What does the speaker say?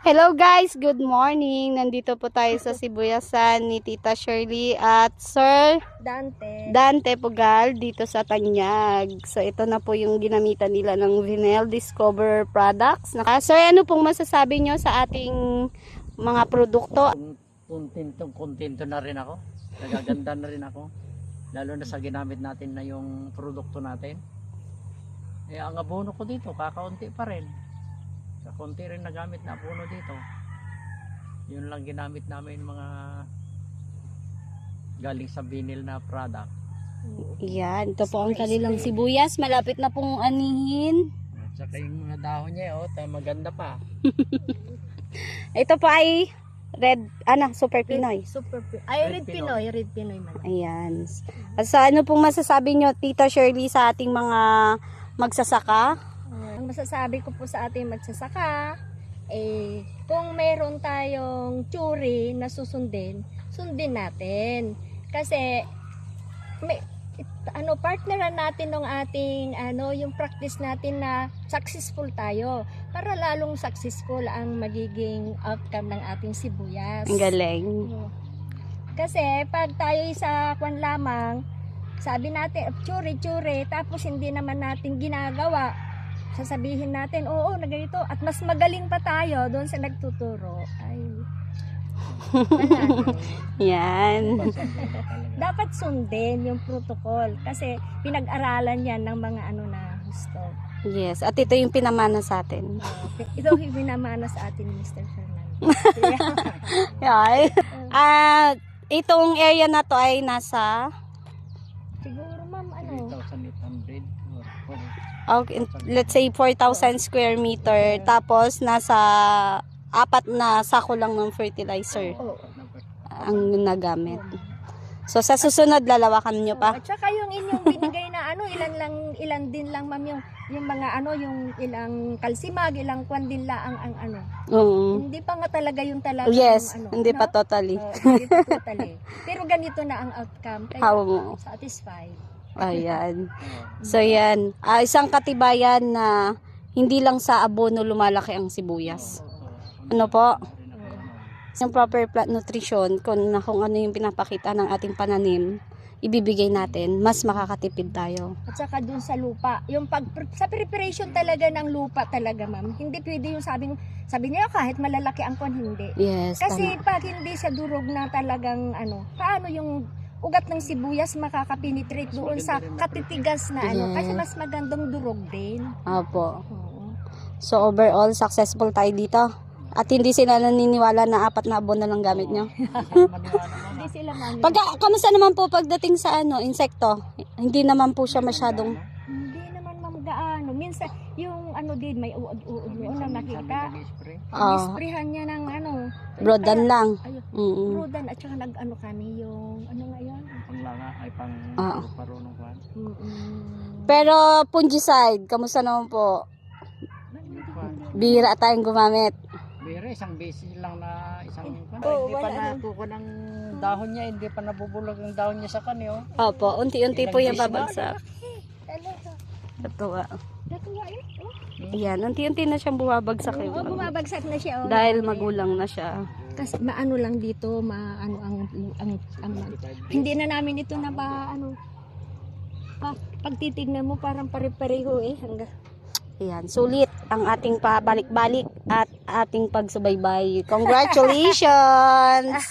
Hello guys, good morning. Nandito po tayo sa Sibuyasan ni Tita Shirley at Sir Dante Pugal dito sa Tanyag. So ito na po yung ginamitan nila ng Vinyl Discover products. Sir, ano pong masasabi nyo sa ating mga produkto? Kontento na rin ako. Nagaganda na rin ako. Lalo na sa ginamit natin na yung produkto natin. Eh, ang abono ko dito, kakaunti pa rin. Sa konti rin nagamit na abono dito. Yun lang ginamit namin mga galing sa vinyl na product. Yan, ito po ang kanilang sibuyas. Malapit na pong anihin. At saka yung mga dahon niya, maganda pa. Ito po ay Super Pinoy. Red Pinoy man. Ayan. So ano pong masasabi nyo, Tita Shirley, sa ating mga magsasaka? Ang masasabi ko po sa ating magsasaka, kung meron tayong tsuri na sundin natin. Kasi partneran natin ng ating yung practice natin na successful tayo para lalong successful ang magiging outcome ng ating sibuyas. Ang galing. Kasi pag tayo sa kwan lamang, sabi natin tsuri tapos hindi naman natin ginagawa, sasabihin natin oo na ganito at mas magaling pa tayo doon sa nagtuturo. Ay yan. Dapat sundin yung protocol kasi pinag-aralan yan ng mga na gusto. Yes, at ito yung pinamana sa atin. Ito yung pinamana sa atin ni Mr. Fernando. Yan. Itong area na to ay nasa Siguro ma'am 3,800 okay, let's say 4,000 square meter, tapos nasa 4 na sako lang ng fertilizer ang nagamit. So sa susunod lalawakan nyo pa. At saka yung inyong binigay na ilan din lang ma'am yung mga yung ilang kalsimag, ilang kwan din lang ang Hindi pa nga talaga yung talaga yes, yung hindi pa totally. Hindi pa totally. Pero ganito na ang outcome. Kaya satisfied. Ayan. So yan, isang katibayan na hindi lang sa abono lumalaki ang sibuyas. Ano po? Yung proper plant nutrition, kung ano yung pinapakita ng ating pananim, ibibigay natin, mas makakatipid tayo. At saka dun sa lupa, yung sa preparation talaga ng lupa talaga ma'am, hindi pwede yung sabi niya kahit malalaki ang kwan, hindi. Yes, kasi tama. pag hindi sa durog na talagang paano yung ugat ng sibuyas makakapenetrate doon sa katitigas na Yes. kasi mas magandang durog din. Opo. Oo. So overall, successful tayo dito. At hindi sila naniniwala na 4 na abono lang gamit nyo. Hindi sila ma'am. Kamusta naman po pagdating sa insekto? Hindi naman po siya masyadong... Hindi naman ma'am gaano. Minsan yung din may uod na nakita. Isprehan niya ng Brodan lang. Ayun. Brodan at saka kami yung nga yun? Panglanga ay pang parunong kwan. Pero fungicide, kamusta naman po? Bihira tayong gumamit. Bihira, isang beses lang na hindi wala pa nakukuha ng dahon niya, hindi pa nabubulog ang dahon niya sa kanyo. Opo, unti-unti po yung babagsak. Natuwa. Ayan, unti-unti na siyang bumabagsak yung Bumabagsak na siya. dahil magulang na siya. Kasi maano lang dito, hindi na namin ito na pagtitignan mo parang pare-pareho hanggang. Ayan, sulit ang ating pabalik-balik at ating pagsubaybay. Congratulations!